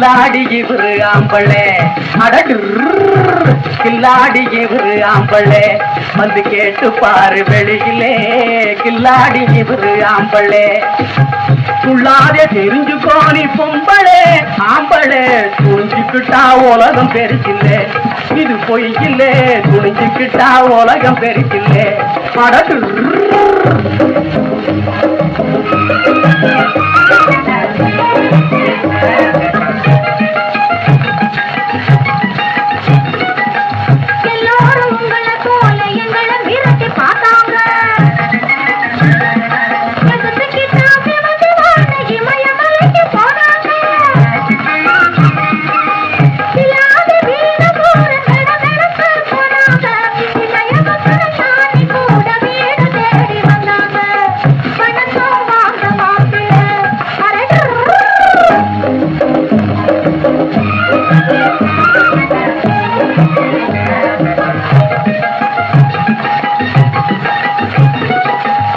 கில்லாடி இவரு ஆம்பளே அடடு கில்லாடி இவரு ஆம்பளே வந்து கேட்டு பாரு வெளியிலே கில்லாடி இவரு ஆம்பளே துள்ளாதே தெரிஞ்சுக்கோ நீ பொம்பளே ஆம்பளே துணிஞ்சுக்கிட்டா உலகம் பெருக்கில்லே இது பொய்யில்லே துணிஞ்சுக்கிட்டா உலகம் பெருக்கில்லே அடடு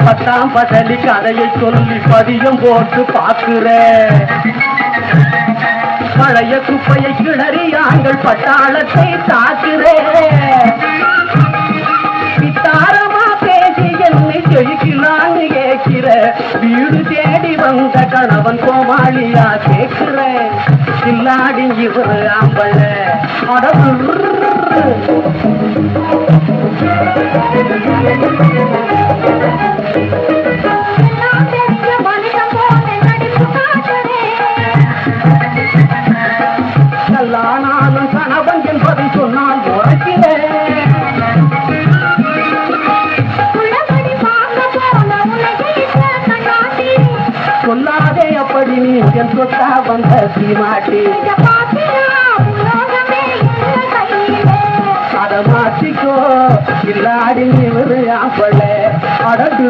பத்தாம் பதலி கதையை சொல்லி பதியம் போட்டு பார்க்கிற பழைய குப்பையை கிளறி ஆண்கள் பட்டாளத்தை தாக்குறே வித்தாரமா பேசி என்னை ஜெயிக்கலான்னு கேட்கிற வீடு தேடி வந்த கணவன் கோமாளியா கேட்கிற கில்லாடி இவரு ஆம்பள அடவு கல்லானாலும் கணவன் என்பதை சொன்னால் உரைக்கிறேன் சொல்லாதே அப்படி நீ என் சொத்தா வந்த சீமாட்டி அதை மாற்றிக்கோ இல்லாடி இவரு ஆம்பள அடடு